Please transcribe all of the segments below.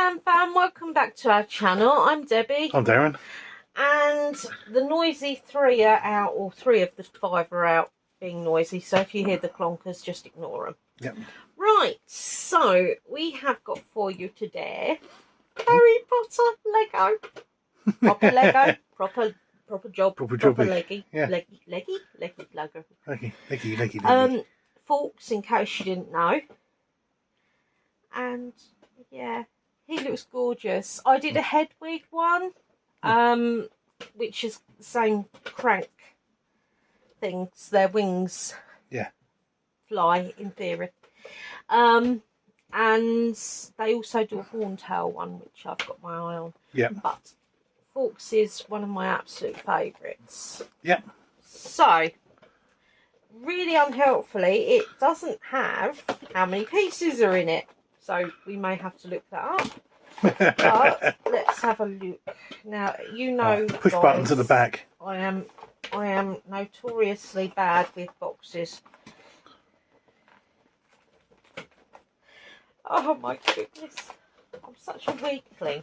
fam, welcome back to our channel. I'm Debbie. I'm Darren. And the noisy three are out, or 3 of the 5 are out being noisy, so if you hear the clonkers, just ignore them. Yep. Right, so we have got for you today Harry Potter Lego. Proper Lego, proper job, proper leggy, yeah. leggy Lego. Leggy. Fawkes, in case you didn't know. And yeah, he looks gorgeous. I did a Hedwig one, which is the same crank things. Their wings, fly in theory. And they also do a Horntail one, which I've got my eye on. Yeah. But Fawkes is one of my absolute favourites. Yeah. So, really unhelpfully, it doesn't have how many pieces are in it. So we may have to look that up. But let's have a look. Now, you know, push guys, button to the back. I am notoriously bad with boxes. Oh my goodness. I'm such a weakling.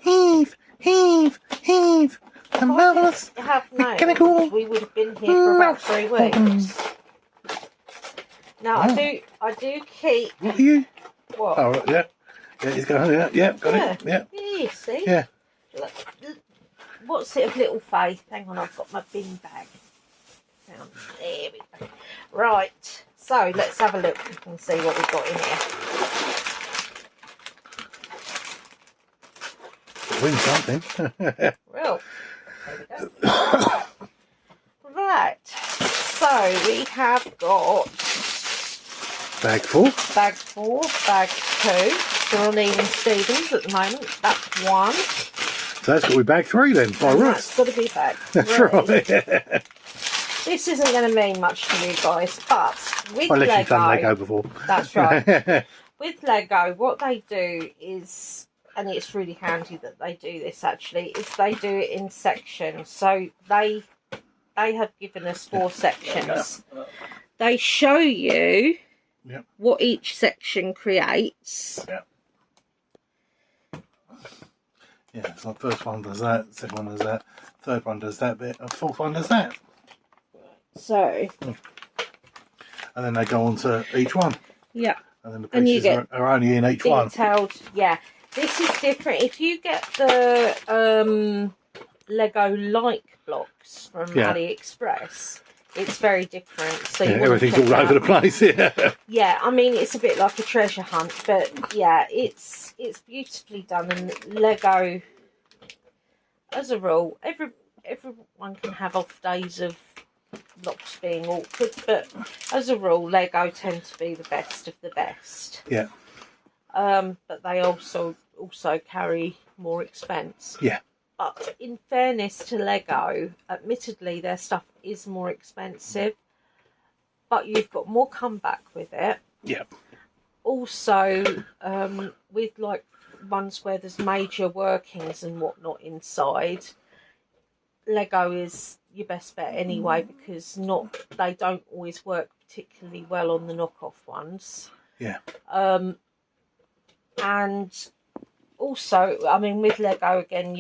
Heave. The marvellous. Have nails, we would have been here for about 3 weeks. Now, I do keep... What are you? What? Oh, yeah. Yeah, he's got it. Yeah, got it. Yeah. Yeah, see? Yeah. What's it of little faith? Hang on, I've got my bin bag. There we go. Right, so let's have a look and see what we've got in here. Win something. Well, there we go. Right, so we have got Bag 4. bag 4, bag 2. We're on even Stevens at the moment. That's 1. So that's got to be bag 3 then. By That's got to be bag 3. That's right. This isn't going to mean much to you guys, but with Unless Lego, you've done Lego before. That's right. With Lego, what they do is, and it's really handy that they do this actually, is they do it in sections. So they have given us 4 sections. They show you what each section creates. Yeah, so the first one does that, second one does that, third one does that bit, and fourth one does that. So. And then they go on to each one. Yeah. And then the pieces are only in each one. Detailed, yeah. This is different. If you get the Lego like blocks from AliExpress, it's very different. So everything's all over the place. Yeah, I mean it's a bit like a treasure hunt, but yeah, it's beautifully done. And Lego, as a rule, everyone can have off days of blocks being awkward, but as a rule, Lego tend to be the best of the best. Yeah. But they also carry more expense. Yeah. But in fairness to Lego, admittedly their stuff is more expensive, but you've got more comeback with it. Yeah. Also, with like ones where there's major workings and whatnot inside, Lego is your best bet anyway, because they don't always work particularly well on the knockoff ones. Yeah. And also, I mean, with Lego again,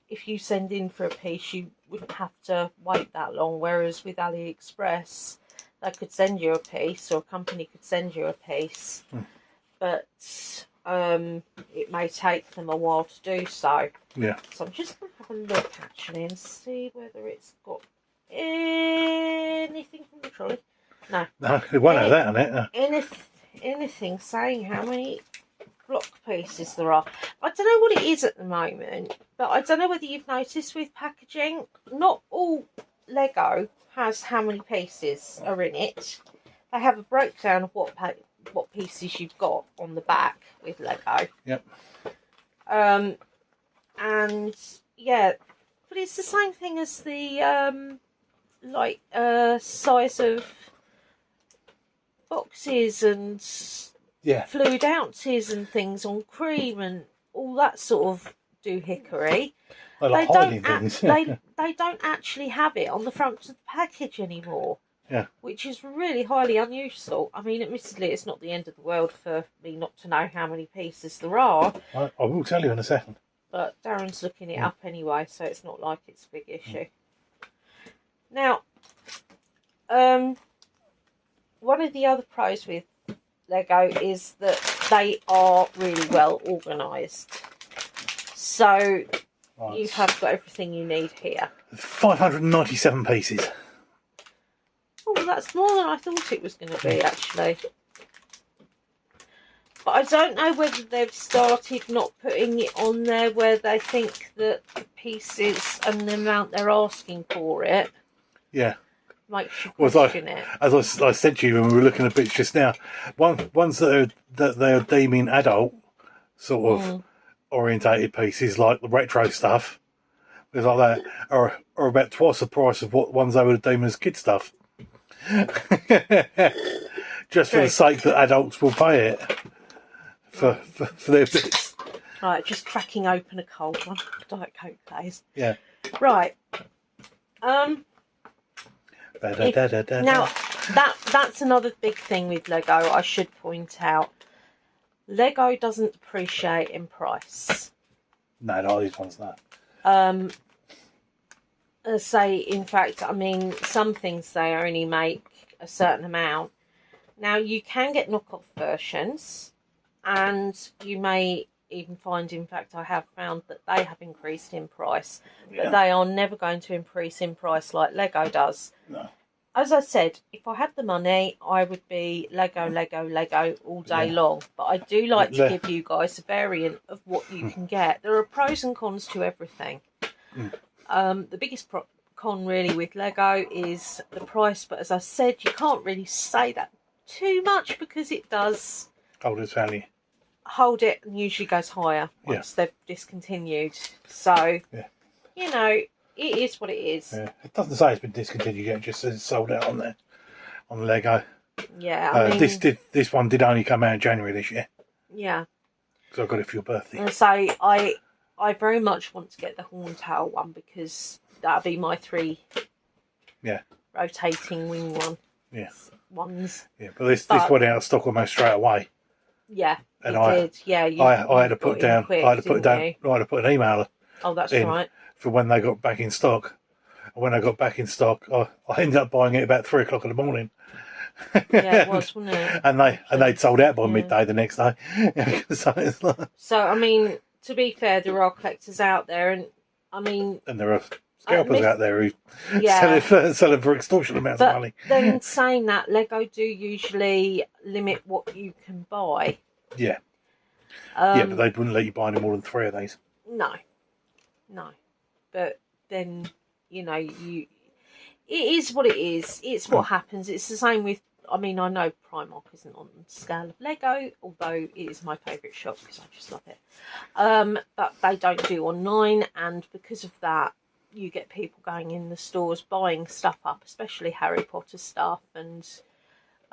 if you send in for a piece, you wouldn't have to wait that long. Whereas with AliExpress, they could send you a piece, or a company could send you a piece, but it may take them a while to do so. Yeah. So I'm just going to have a look actually and see whether it's got anything from the trolley. No. No, it won't have that on it. No. Anything saying how many block pieces there are. I don't know what it is at the moment, but I don't know whether you've noticed with packaging, not all Lego has how many pieces are in it. They have a breakdown of what pieces you've got on the back with Lego. Yep. And yeah, but it's the same thing as the size of boxes and fluid ounces and things on cream and all that sort of doohickery. They don't they don't actually have it on the front of the package anymore. Yeah. Which is really highly unusual. I mean, admittedly, it's not the end of the world for me not to know how many pieces there are. I will tell you in a second. But Darren's looking it up anyway, so it's not like it's a big issue. Now, one of the other pros with Lego is that they are really well organised. So you have got everything you need here. 597 pieces. Oh, that's more than I thought it was going to be, actually. But I don't know whether they've started not putting it on there where they think that the pieces and the amount they're asking for it. Yeah. Makes you question it. As I said to you when we were looking at bits just now, ones that they are deeming adult sort of orientated pieces, like the retro stuff, things like that, are about twice the price of what ones they would deem as kid stuff. Just for the sake that adults will pay it for their bits. Right, just cracking open a cold one. Diet Coke, please. Yeah. Right. Now, that's another big thing with Lego, I should point out. Lego doesn't appreciate in price. No, not these ones, no. Say, in fact, I mean, some things they only make a certain amount. Now, you can get knockoff versions, and you may even find, in fact, I have found that they have increased in price, but they are never going to increase in price like Lego does. No. As I said, if I had the money, I would be Lego, Lego, Lego all day long. But I do like to give you guys a variant of what you can get. There are pros and cons to everything. The biggest con really with Lego is the price, but as I said, you can't really say that too much because it does hold its value. Hold it and usually goes higher once they've discontinued. So, you know, it is what it is. Yeah. It doesn't say it's been discontinued yet, it just says it's sold out on there, on the Lego. Yeah, I mean, this one did only come out in January this year. Yeah. So I got it for your birthday. And so I very much want to get the Horntail one because that'll be my 3 rotating wing ones. Yeah, but this went out of stock almost straight away. Yeah, and it did. Yeah, I had to put down. I had to put an email. Oh, that's right. For when they got back in stock. And when I got back in stock, I ended up buying it about 3 o'clock in the morning. Yeah, it was, wasn't it? and they'd sold out by midday the next day. So I mean, to be fair, there are collectors out there, and I mean, and there are scalpers out there who sell it for extortionate amounts of money. Then saying that, Lego do usually limit what you can buy. Yeah. But they wouldn't let you buy any more than 3 of these. No. But then, you know, it is what it is. It's what happens. It's the same with, I mean, I know Primark isn't on the scale of Lego, although it is my favourite shop because I just love it. But they don't do online, and because of that, you get people going in the stores buying stuff up, especially Harry Potter stuff and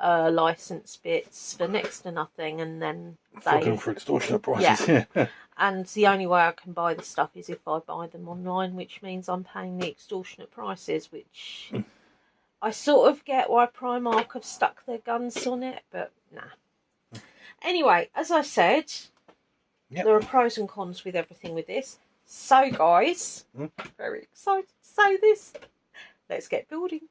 licensed bits for next to nothing, and then looking for extortionate prices. Yeah. And the only way I can buy the stuff is if I buy them online, which means I'm paying the extortionate prices, which I sort of get why Primark have stuck their guns on it, but nah. Anyway, as I said, there are pros and cons with everything with this. So, guys, very excited to say this. Let's get building.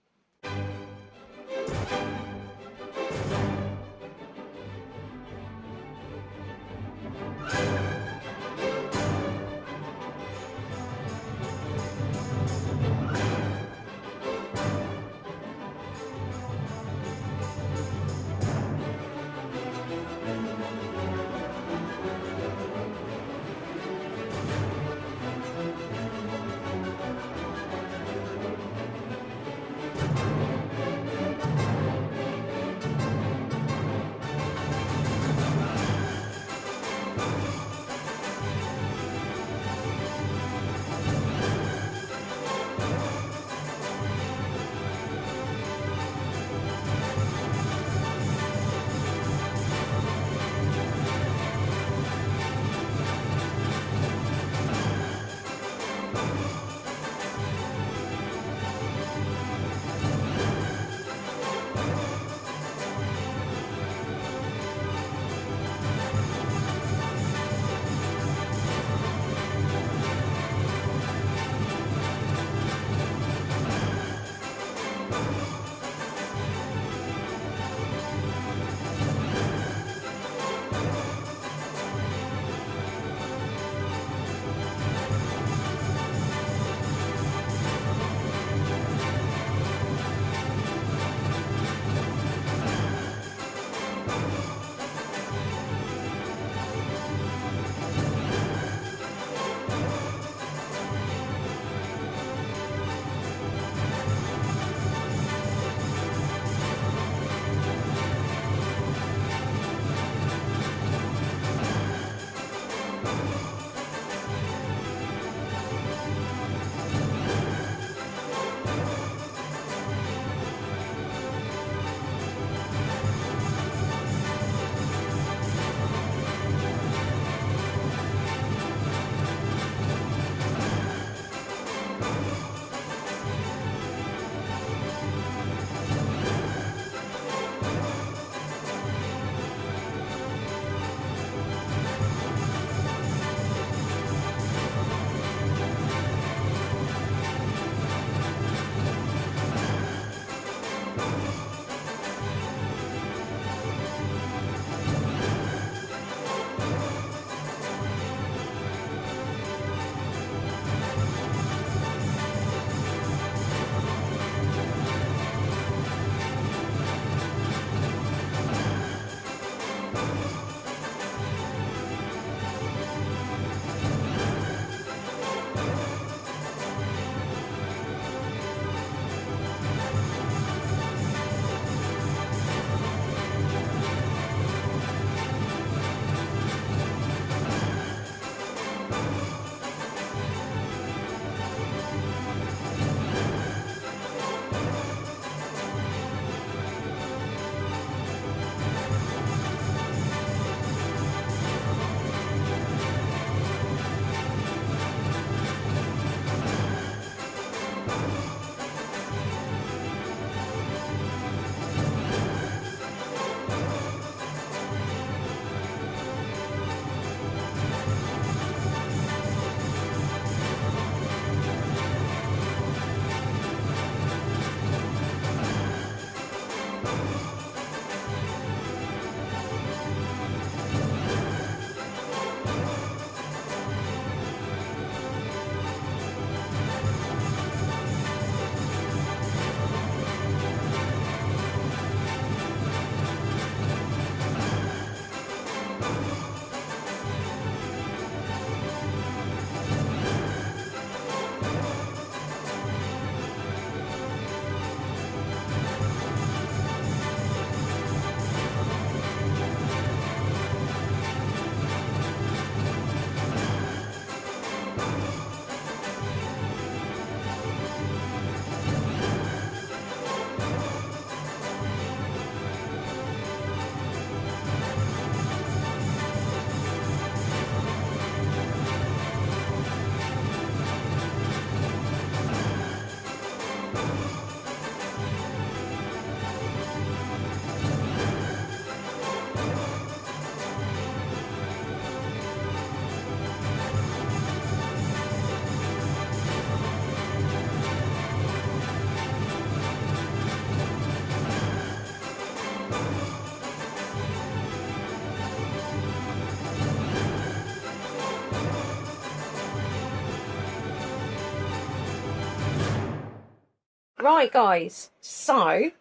Right, guys. So,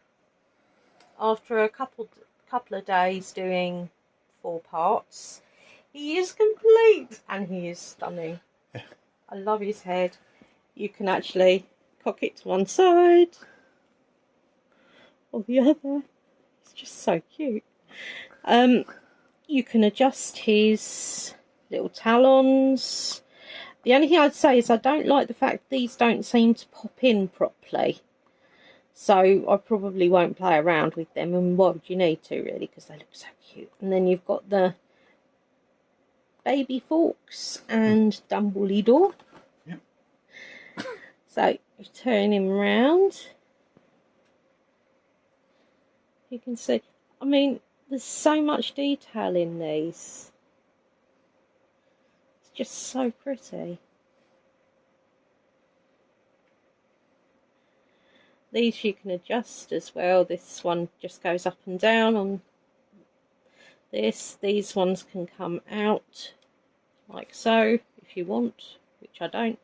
after a couple of days doing 4 parts, he is complete and he is stunning. Yeah. I love his head. You can actually cock it to one side or the other. It's just so cute. You can adjust his little talons. The only thing I'd say is I don't like the fact these don't seem to pop in properly. So I probably won't play around with them, and why would you need to really, because they look so cute. And then you've got the baby Fawkes and Dumbledore. Yep. So you turn him around. You can see, I mean, there's so much detail in these. It's just so pretty. These you can adjust as well. This one just goes up and down on this. These ones can come out like so if you want, which I don't.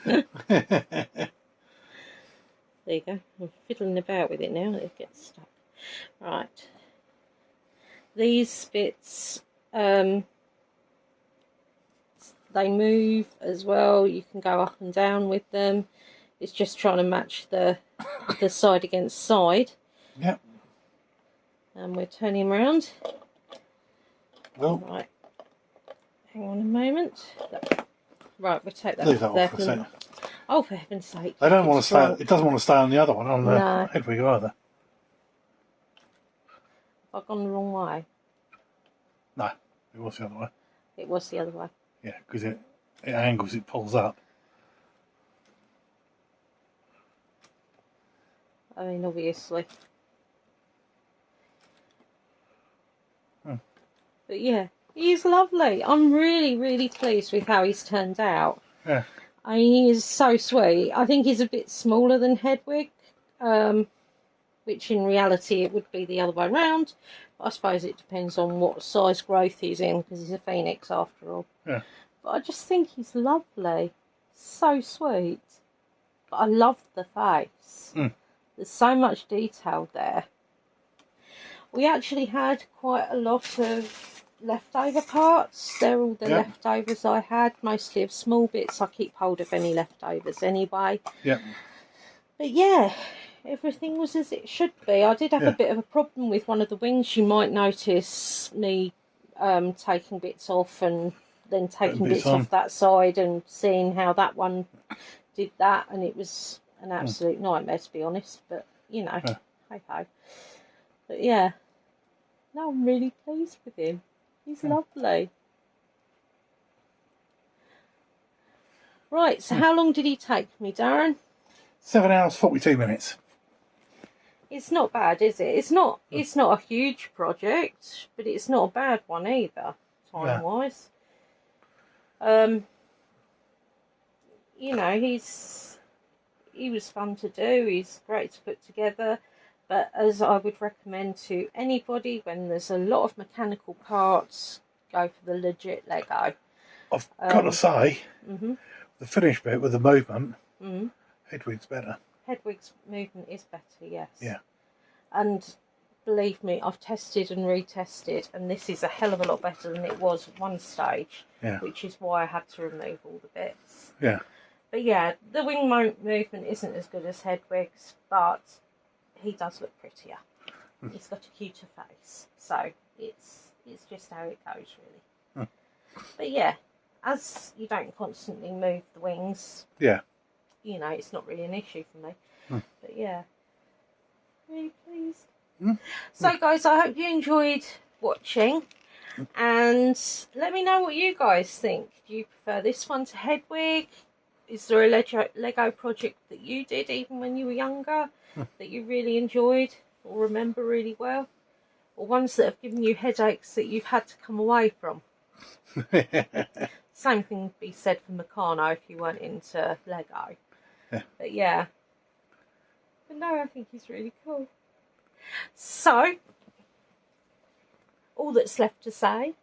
There you go. I'm fiddling about with it now. It gets stuck. Right. These bits, they move as well. You can go up and down with them. It's just trying to match the side against side. Yep. And we're turning around. Well, Right. Hang on a moment. Right, we'll take that leave that off there. off for a second. Oh, for heaven's sake. They don't want to It's stay. wrong. It doesn't want to stay on the other one, on the No. Hedwig either. Have I gone the wrong way? No, it was the other way. It was the other way. Yeah, because it angles, it pulls up. I mean, obviously. But yeah, he's lovely. I'm really, really pleased with how he's turned out. Yeah. I mean, he is so sweet. I think he's a bit smaller than Hedwig, which in reality it would be the other way round. But I suppose it depends on what size growth he's in, because he's a phoenix after all. Yeah. But I just think he's lovely. So sweet. But I love the face. There's so much detail there. We actually had quite a lot of leftover parts. They're all the leftovers I had, mostly of small bits. I keep hold of any leftovers anyway. Yeah. But yeah, everything was as it should be. I did have a bit of a problem with one of the wings. You might notice me taking bits off and then taking bits off that side and seeing how that one did that, and it was an absolute nightmare, to be honest. But you know, hey ho. But yeah, no, I'm really pleased with him. He's lovely. Right, so how long did he take me, Darren? 7 hours 42 minutes. It's not bad, is it? It's not a huge project, but it's not a bad one either, time wise. You know, he was fun to do. He's great to put together. But as I would recommend to anybody, when there's a lot of mechanical parts, go for the legit Lego. I've got to say, the finished bit with the movement, Hedwig's better. Hedwig's movement is better, yes. Yeah. And believe me, I've tested and retested, and this is a hell of a lot better than it was at one stage, which is why I had to remove all the bits. Yeah. But yeah, the wing movement isn't as good as Hedwig's, but he does look prettier. He's got a cuter face, so it's just how it goes, really. But yeah, as you don't constantly move the wings, you know, it's not really an issue for me. But yeah, really pleased. So guys, I hope you enjoyed watching, and let me know what you guys think. Do you prefer this one to Hedwig? Is there a Lego project that you did even when you were younger that you really enjoyed or remember really well? Or ones that have given you headaches that you've had to come away from? Same thing would be said for Meccano if you weren't into Lego. But yeah. But no, I think he's really cool. So, all that's left to say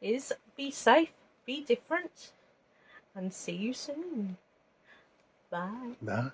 is be safe, be different, and see you soon. Bye. Bye.